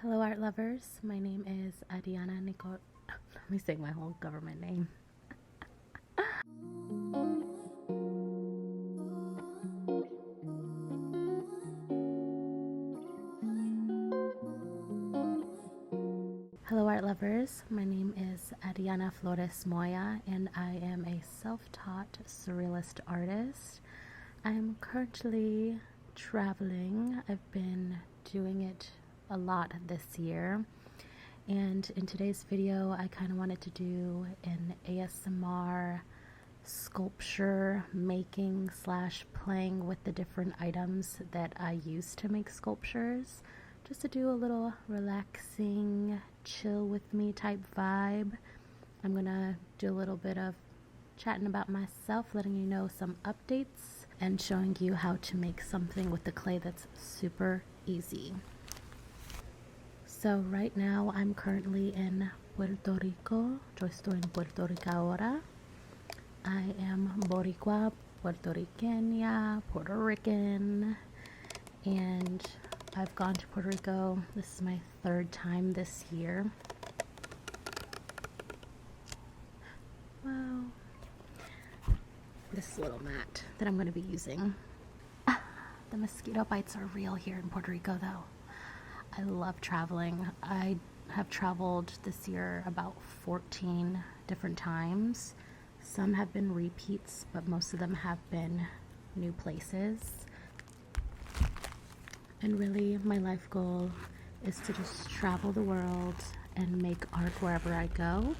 Hello, art lovers. My name is Arianna Nicole. Let me say my whole government name. Hello, art lovers. My name is Arianna Flores-Moya, and I am a self-taught surrealist artist. I'm currently traveling. I've been doing it a lot this year. And in today's video, I kind of wanted to do an ASMR sculpture making / playing with the different items that I use to make sculptures, just to do a little relaxing, chill with me type vibe. I'm gonna do a little bit of chatting about myself, letting you know some updates, and showing you how to make something with the clay that's super easy. So right now I'm currently in Puerto Rico. Yo estoy en Puerto Rico ahora. I am Boricua, Puerto Riqueña, Puerto Rican, and I've gone to Puerto Rico. This is my third time this year. Wow. This little mat that I'm going to be using. The mosquito bites are real here in Puerto Rico though. I love traveling. I have traveled this year about 14 different times. Some have been repeats, but most of them have been new places. And really, my life goal is to just travel the world and make art wherever I go,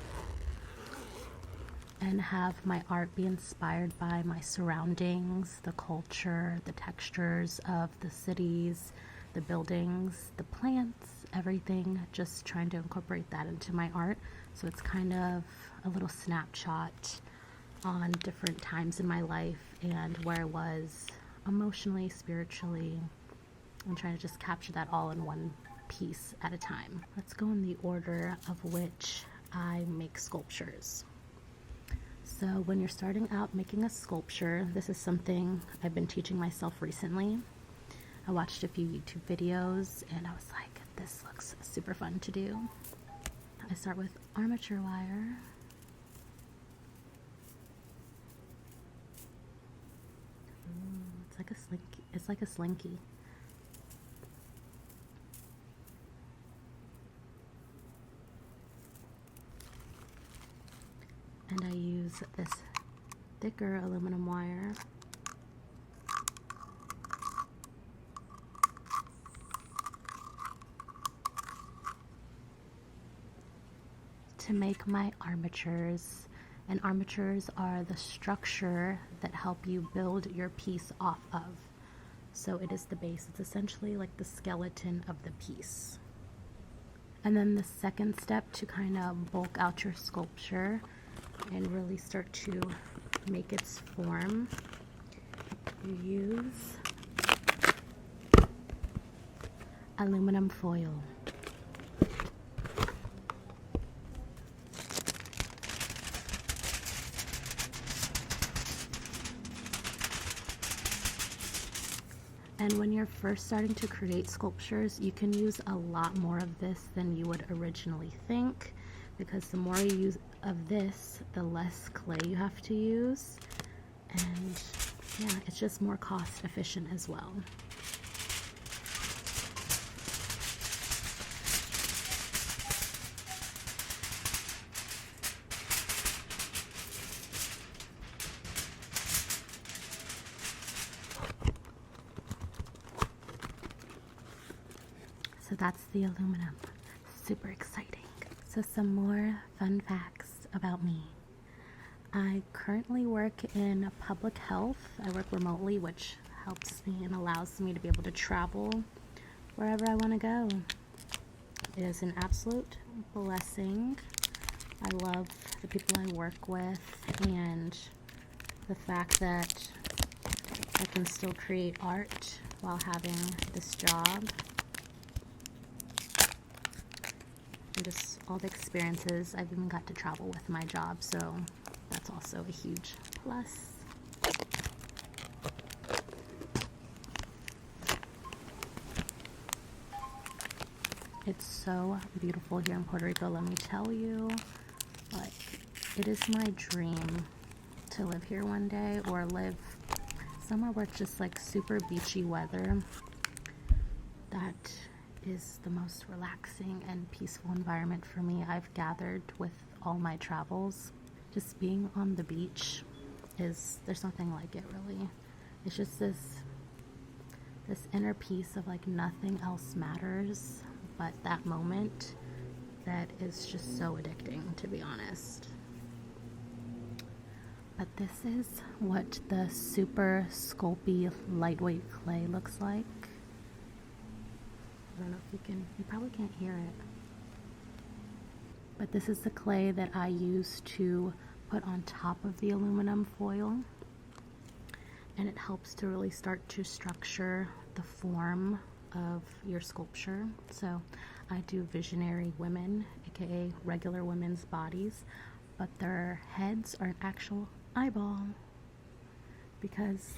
and have my art be inspired by my surroundings, the culture, the textures of the cities, the buildings, the plants, everything, just trying to incorporate that into my art. So it's kind of a little snapshot on different times in my life and where I was emotionally, spiritually. I'm trying to just capture that all in one piece at a time. Let's go in the order of which I make sculptures. So when you're starting out making a sculpture, this is something I've been teaching myself recently. I watched a few YouTube videos and I was like, this looks super fun to do. I start with armature wire. Ooh, it's like a slinky. It's like a slinky. And I use this thicker aluminum wire to make my armatures. And armatures are the structure that help you build your piece off of. So it is the base. It's essentially like the skeleton of the piece. And then the second step to kind of bulk out your sculpture and really start to make its form, you use aluminum foil. And when you're first starting to create sculptures, you can use a lot more of this than you would originally think, because the more you use of this, the less clay you have to use. And yeah, it's just more cost efficient as well. So that's the aluminum. Super exciting. So some more fun facts about me. I currently work in public health. I work remotely, which helps me and allows me to be able to travel wherever I want to go. It is an absolute blessing. I love the people I work with and the fact that I can still create art while having this job. And just all the experiences. I've even got to travel with my job, so that's also a huge plus. It's so beautiful here in Puerto Rico, let me tell you. Like, it is my dream to live here one day, or live somewhere where it's just like super beachy weather. That is the most relaxing and peaceful environment for me I've gathered with all my travels. Just being on the beach there's nothing like it, really. It's just this inner peace of like nothing else matters but that moment, that is just so addicting, to be honest. But this is what the super sculpey lightweight clay looks like. I don't know if you probably can't hear it. But this is the clay that I use to put on top of the aluminum foil. And it helps to really start to structure the form of your sculpture. So I do visionary women, aka regular women's bodies, but their heads are an actual eyeball, because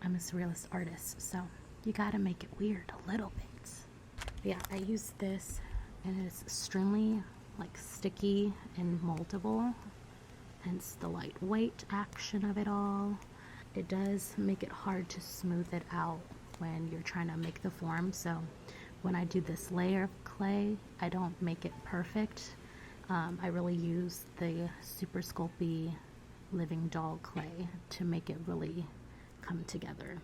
I'm a surrealist artist, so you gotta make it weird a little bit. But yeah, I use this, and it's extremely like sticky and moldable, hence the lightweight action of it all. It does make it hard to smooth it out when you're trying to make the form, so when I do this layer of clay, I don't make it perfect. I really use the super sculpey living doll clay to make it really come together.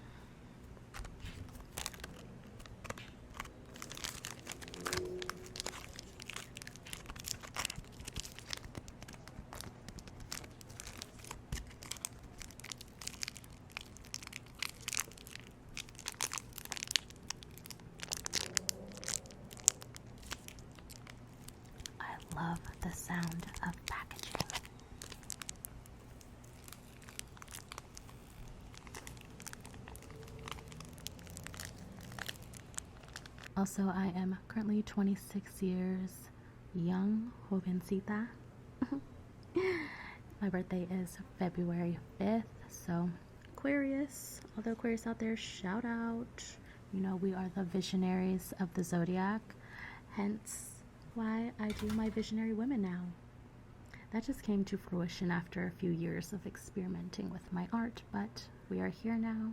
I love the sound of packaging. Also, I am currently 26 years young, jovencita. My birthday is February 5th, so Aquarius, all the Aquarius out there, shout out. You know, we are the visionaries of the zodiac, hence why I do my visionary women now. That just came to fruition after a few years of experimenting with my art, but we are here now,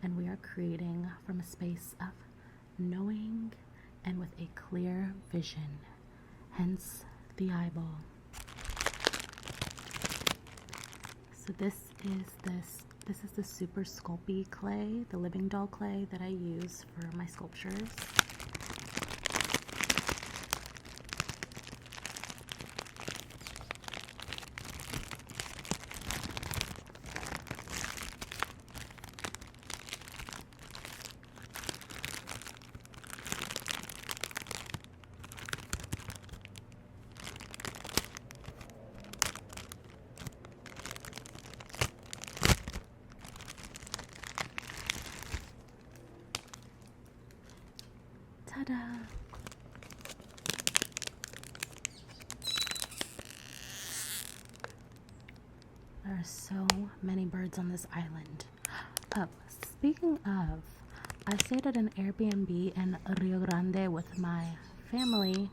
and we are creating from a space of knowing and with a clear vision, hence the eyeball. So this is the super sculpey clay, the living doll clay that I use for my sculptures. Ta-da! There are so many birds on this island. Oh, speaking of, I stayed at an Airbnb in Rio Grande with my family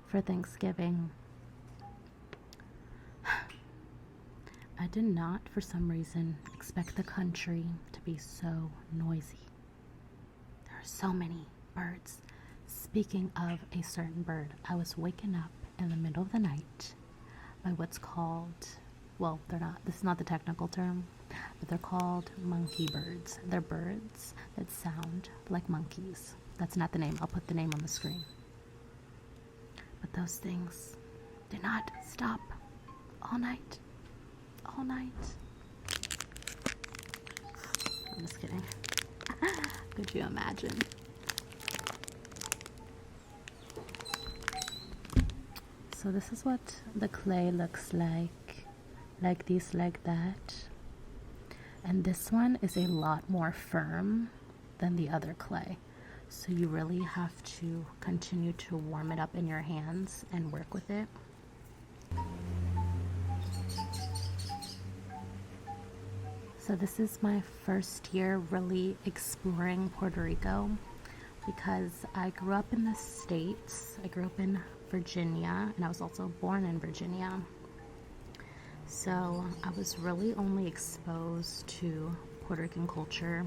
for Thanksgiving. I did not, for some reason, expect the country to be so noisy. There are so many birds. Speaking of a certain bird, I was waken up in the middle of the night by what's called, well, they're not, this is not the technical term, but they're called monkey birds. They're birds that sound like monkeys. That's not the name. I'll put the name on the screen. But those things did not stop all night. All night. I'm just kidding. Could you imagine? So this is what the clay looks like this, like that. And this one is a lot more firm than the other clay. So you really have to continue to warm it up in your hands and work with it. So this is my first year really exploring Puerto Rico. because I grew up in the States. I grew up in Virginia, and I was also born in Virginia. So I was really only exposed to Puerto Rican culture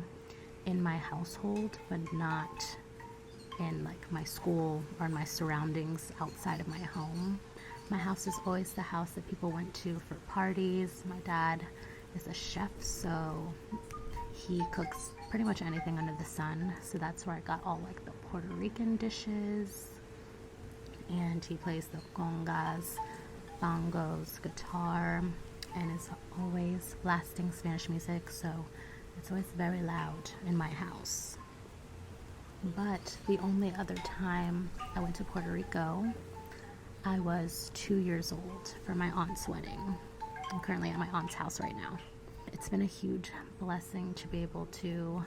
in my household, but not in like my school or in my surroundings outside of my home. My house is always the house that people went to for parties. My dad is a chef, so he cooks pretty much anything under the sun. So that's where I got all like the Puerto Rican dishes. And he plays the congas, bongos, guitar, and is always blasting Spanish music. So it's always very loud in my house. But the only other time I went to Puerto Rico, I was 2 years old for my aunt's wedding. I'm currently at my aunt's house right now. It's been a huge blessing to be able to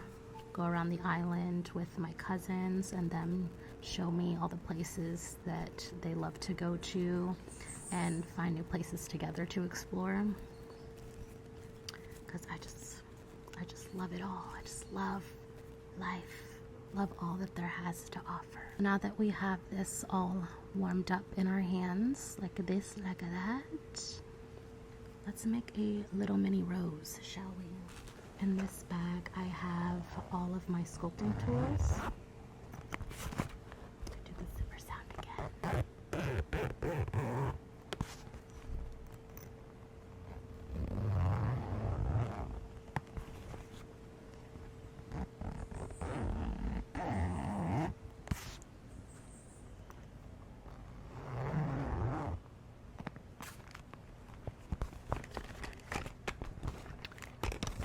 go around the island with my cousins and them show me all the places that they love to go to and find new places together to explore. Because I just love it all. I just love life. Love all that there has to offer. Now that we have this all warmed up in our hands, like this, like that, let's make a little mini rose, shall we? In this bag, I have all of my sculpting tools. Do the zipper sound again.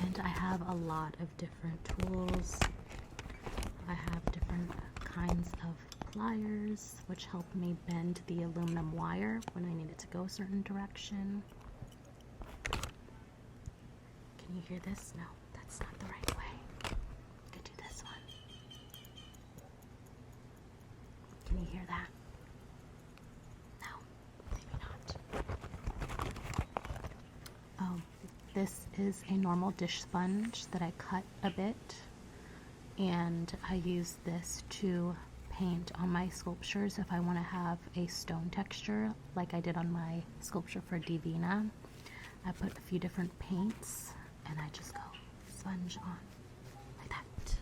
And I have a lot of different tools. I have different kinds of pliers, which help me bend the aluminum wire when I need it to go a certain direction. Can you hear this? No, that's not the right way. I could do this one. Can you hear that? No, maybe not. Oh, this is a normal dish sponge that I cut a bit, and I use this to paint on my sculptures if I want to have a stone texture like I did on my sculpture for Divina. I put a few different paints and I just go sponge on like that.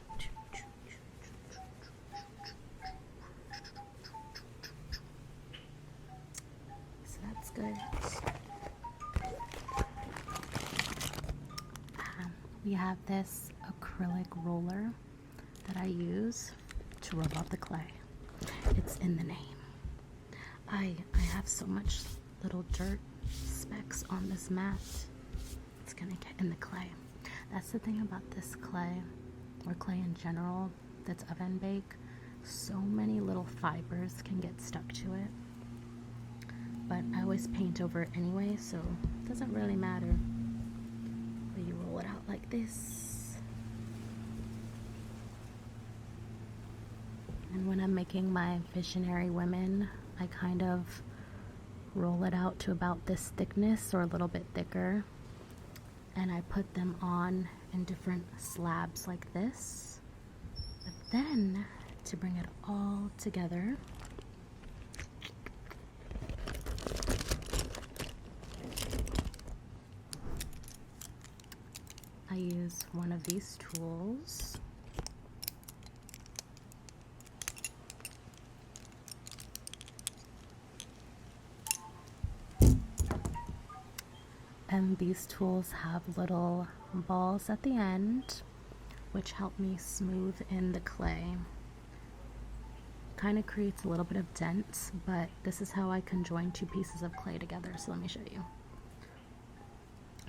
So that's good. We have this acrylic roller that I use to rub out the clay. It's in the name. I have so much little dirt specks on this mat. It's gonna get in the clay. That's the thing about this clay, or clay in general that's oven bake. So many little fibers can get stuck to it. But I always paint over it anyway, so it doesn't really matter. But you roll it out like this. And when I'm making my visionary women, I kind of roll it out to about this thickness or a little bit thicker. And I put them on in different slabs like this. But then, to bring it all together, I use one of these tools. And these tools have little balls at the end, which help me smooth in the clay. Kind of creates a little bit of dent, but this is how I conjoin two pieces of clay together. So let me show you.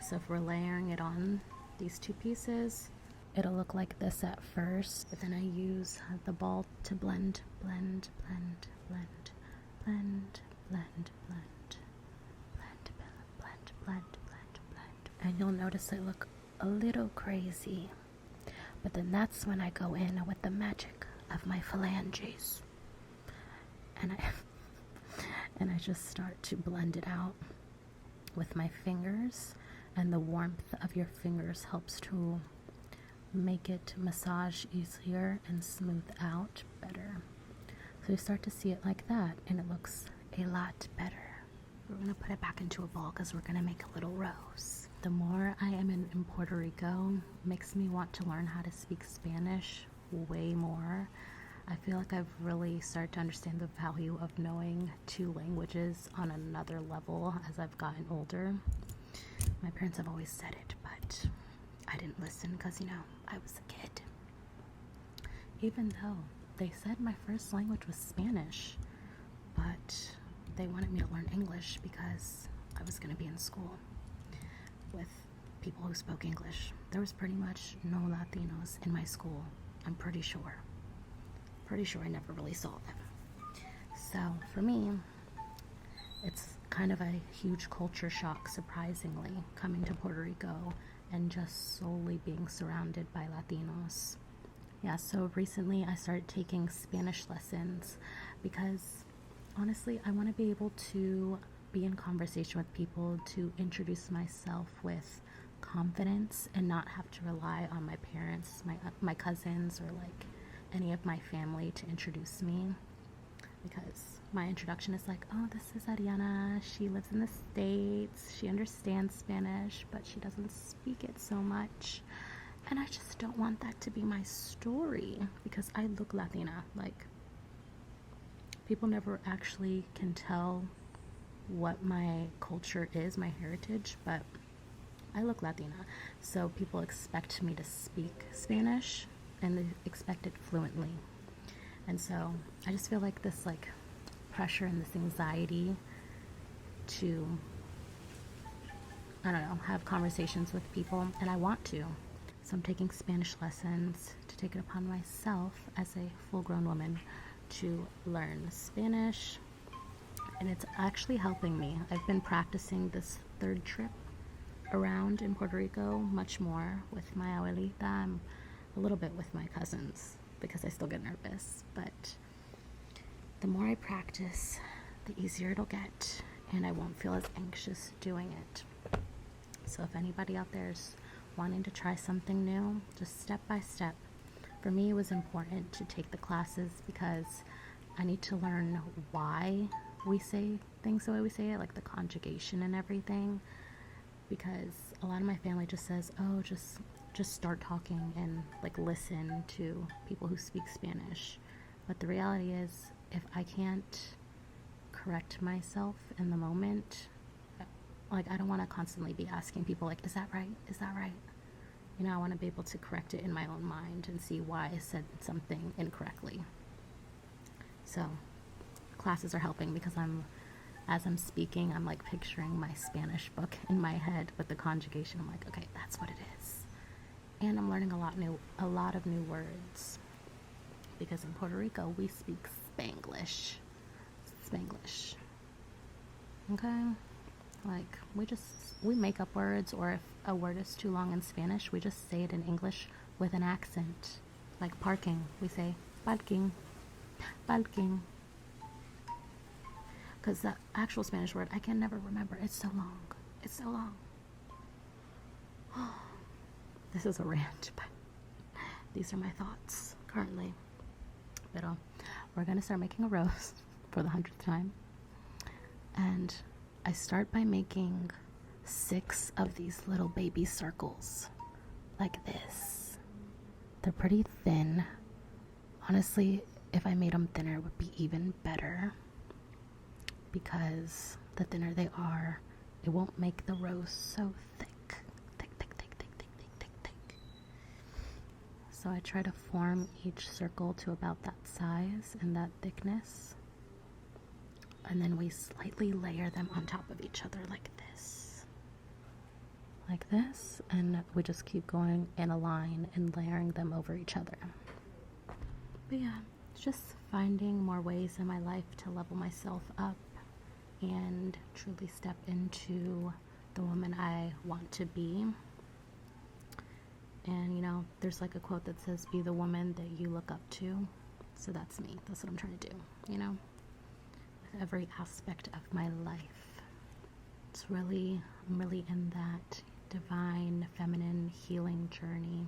So if we're layering it on these two pieces, it'll look like this at first, but then I use the ball to blend, blend, blend, blend, blend, blend, blend, blend, blend, blend, blend, blend. And you'll notice I look a little crazy, but then that's when I go in with the magic of my phalanges, and I just start to blend it out with my fingers. And the warmth of your fingers helps to make it massage easier and smooth out better. So you start to see it like that, and it looks a lot better. We're going to put it back into a bowl because we're going to make a little rose. The more I am in Puerto Rico, makes me want to learn how to speak Spanish way more. I feel like I've really started to understand the value of knowing 2 languages on another level as I've gotten older. My parents have always said it, but I didn't listen because, I was a kid. Even though they said my first language was Spanish, but they wanted me to learn English because I was going to be in school with people who spoke English. There was pretty much no Latinos in my school, I'm pretty sure. Pretty sure I never really saw them. So for me, it's kind of a huge culture shock, surprisingly, coming to Puerto Rico and just solely being surrounded by Latinos. Yeah, so recently I started taking Spanish lessons because honestly, I want to be able to be in conversation with people, to introduce myself with confidence and not have to rely on my parents, my cousins, or like any of my family to introduce me, because my introduction is like, oh, this is Arianna, she lives in the States, she understands Spanish, but she doesn't speak it so much. And I just don't want that to be my story because I look Latina. Like, people never actually can tell what my culture is, my heritage, but I look Latina. So people expect me to speak Spanish and they expect it fluently. And so I just feel like this pressure and this anxiety to, I don't know, have conversations with people, and I want to. So I'm taking Spanish lessons to take it upon myself as a full-grown woman to learn Spanish, and it's actually helping me. I've been practicing this 3rd trip around in Puerto Rico much more with my abuelita, and a little bit with my cousins because I still get nervous, but the more I practice, the easier it'll get, and I won't feel as anxious doing it. So if anybody out there is wanting to try something new, just step by step. For me, it was important to take the classes because I need to learn why we say things the way we say it, like the conjugation and everything, because a lot of my family just says, oh, just start talking and listen to people who speak Spanish. But the reality is, if I can't correct myself in the moment, I don't want to constantly be asking people is that right? Is that right? I want to be able to correct it in my own mind and see why I said something incorrectly. So classes are helping because as I'm speaking, I'm picturing my Spanish book in my head with the conjugation. I'm like, okay, that's what it is. And I'm learning a lot of new words because in Puerto Rico we speak Spanglish. Spanglish. Okay? We make up words, or if a word is too long in Spanish, we just say it in English with an accent. Like parking, we say parking, parking. Because the actual Spanish word, I can never remember. It's so long. It's so long. This is a rant, but these are my thoughts currently. But we're going to start making a rose for the 100th time. And I start by making 6 of these little baby circles like this. They're pretty thin. Honestly, if I made them thinner, it would be even better, because the thinner they are, it won't make the rose so thick. So I try to form each circle to about that size and that thickness. And then we slightly layer them on top of each other like this. Like this. And we just keep going in a line and layering them over each other. But yeah, just finding more ways in my life to level myself up and truly step into the woman I want to be. And there's a quote that says, be the woman that you look up to. So that's me. That's what I'm trying to do, with every aspect of my life. I'm really in that divine feminine healing journey,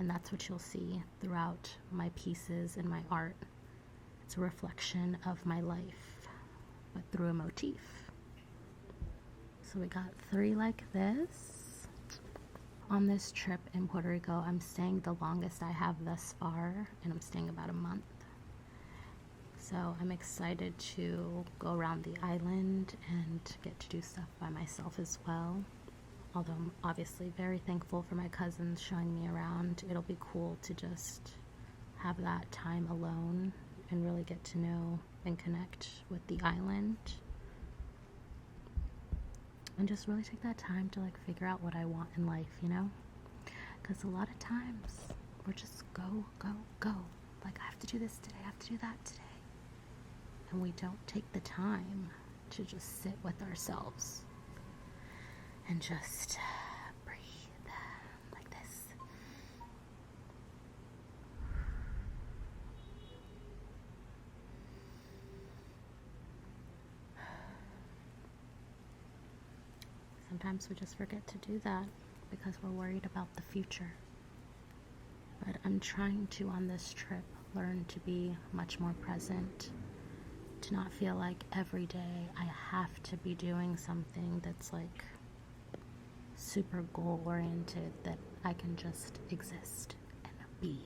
And that's what you'll see throughout my pieces and my art. It's a reflection of my life, but through a motif. So we got 3 like this. On this trip in Puerto Rico, I'm staying the longest I have thus far, and I'm staying about a month. So I'm excited to go around the island and get to do stuff by myself as well. Although I'm obviously very thankful for my cousins showing me around. It'll be cool to just have that time alone and really get to know and connect with the island. And just really take that time to like figure out what I want in life, you know? Because a lot of times we're just go. Like, I have to do this today, I have to do that today. And we don't take the time to just sit with ourselves and just breathe like this. Sometimes we just forget to do that because we're worried about the future. But I'm trying to, on this trip, learn to be much more present, to not feel like every day I have to be doing something that's like super goal oriented, that I can just exist and be,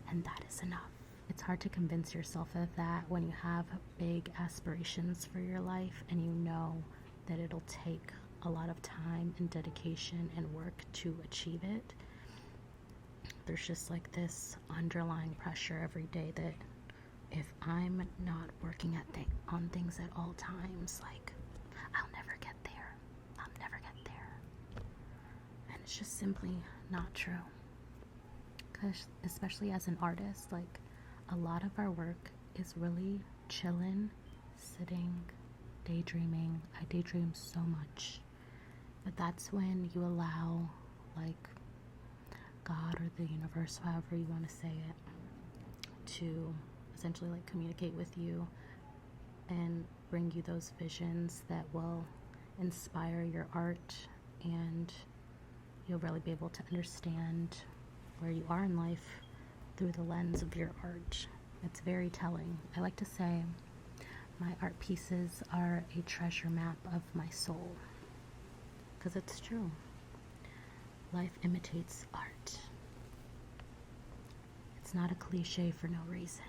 and that is enough. It's hard to convince yourself of that when you have big aspirations for your life and you know that it'll take a lot of time and dedication and work to achieve it. There's just like this underlying pressure every day that if I'm not working on things at all times, like, I'll never get there. I'll never get there. And it's just simply not true. Because especially as an artist, like, a lot of our work is really chilling, sitting, daydreaming. I daydream so much. But that's when you allow, like, God or the universe, however you want to say it, to essentially like communicate with you and bring you those visions that will inspire your art, and you'll really be able to understand where you are in life through the lens of your art. It's very telling. I like to say my art pieces are a treasure map of my soul, because it's true. Life imitates art. It's not a cliche for no reason.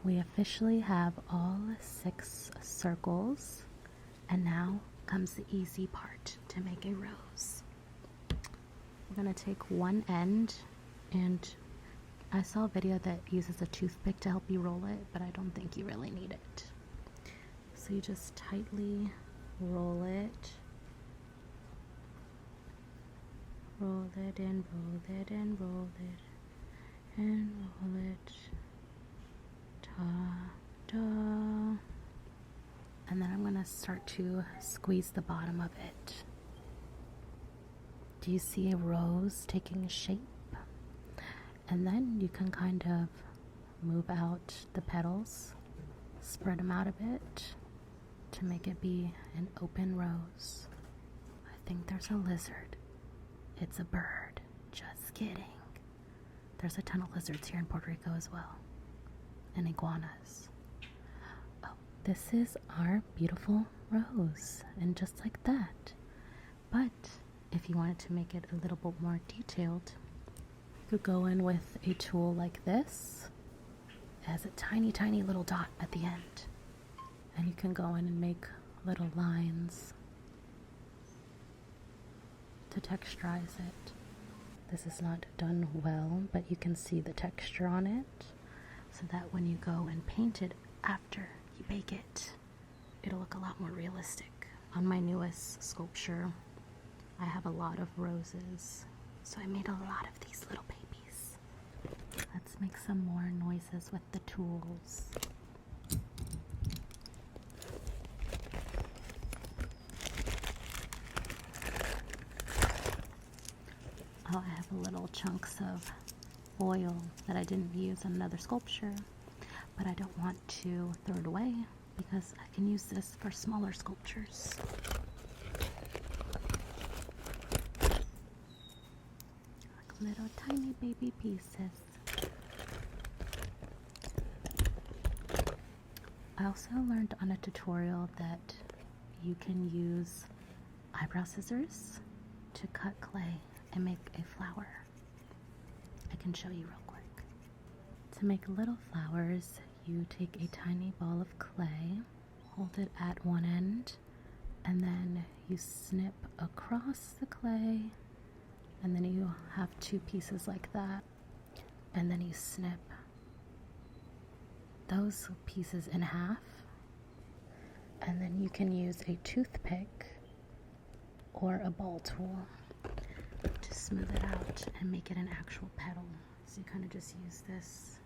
We officially have all 6 circles, and now comes the easy part, to make a rose. We're going to take one end, and I saw a video that uses a toothpick to help you roll it, but I don't think you really need it. So you just tightly roll it. Roll it and roll it and roll it and roll it. Ta-da. And then I'm going to start to squeeze the bottom of it. Do you see a rose taking shape? And then you can kind of move out the petals, spread them out a bit to make it be an open rose. I think there's a lizard. It's a bird. Just kidding. There's a ton of lizards here in Puerto Rico as well. And iguanas. Oh, this is our beautiful rose. And just like that. But if you wanted to make it a little bit more detailed, you could go in with a tool like this. It has a tiny, tiny little dot at the end. And you can go in and make little lines to texturize it. This is not done well, but you can see the texture on it, so that when you go and paint it after you bake it, it'll look a lot more realistic. On my newest sculpture, I have a lot of roses, so I made a lot of these little babies. Let's make some more noises with the tools. Oh, I have little chunks of oil that I didn't use on another sculpture, but I don't want to throw it away because I can use this for smaller sculptures. Like little tiny baby pieces. I also learned on a tutorial that you can use eyebrow scissors to cut clay and make a flower. I can show you real quick. To make little flowers, you take a tiny ball of clay, hold it at one end, and then you snip across the clay, and then you have two pieces like that, and then you snip those pieces in half, and then you can use a toothpick or a ball tool to smooth it out and make it an actual petal. So you kind of just use this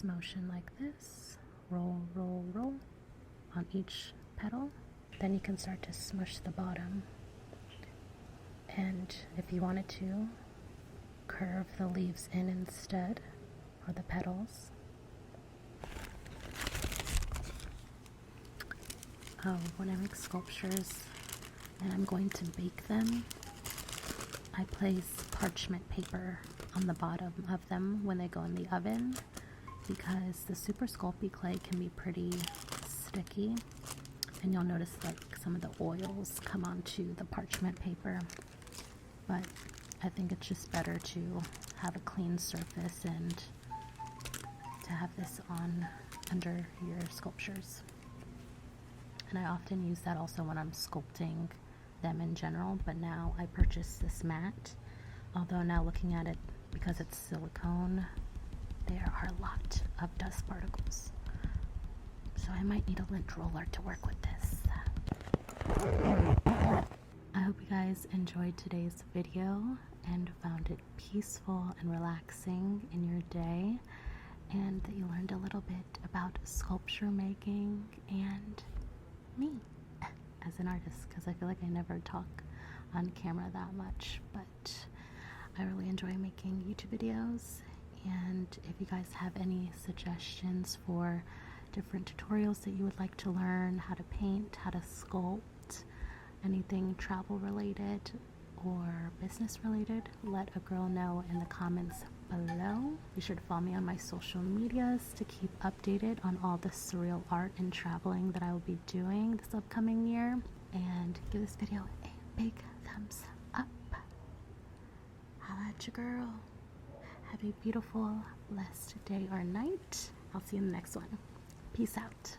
motion like this, roll, roll, roll on each petal. Then you can start to smush the bottom, and if you wanted to, curve the leaves in instead, or the petals. Oh, when I make sculptures and I'm going to bake them, I place parchment paper on the bottom of them when they go in the oven, because the super sculpey clay can be pretty sticky, and you'll notice like some of the oils come onto the parchment paper. But I think it's just better to have a clean surface and to have this on under your sculptures. And I often use that also when I'm sculpting them in general, but now I purchased this mat. Although now looking at it, because it's silicone, there are a lot of dust particles. So I might need a lint roller to work with this. I hope you guys enjoyed today's video and found it peaceful and relaxing in your day, and that you learned a little bit about sculpture making and me as an artist, because I feel like I never talk on camera that much, but I really enjoy making YouTube videos. And if you guys have any suggestions for different tutorials that you would like to learn, how to paint, how to sculpt, anything travel related or business related, let a girl know in the comments below. Be sure to follow me on my social medias to keep updated on all the surreal art and traveling that I will be doing this upcoming year. And give this video a big thumbs up. Holla at your girl. Have a beautiful, blessed day or night. I'll see you in the next one. Peace out.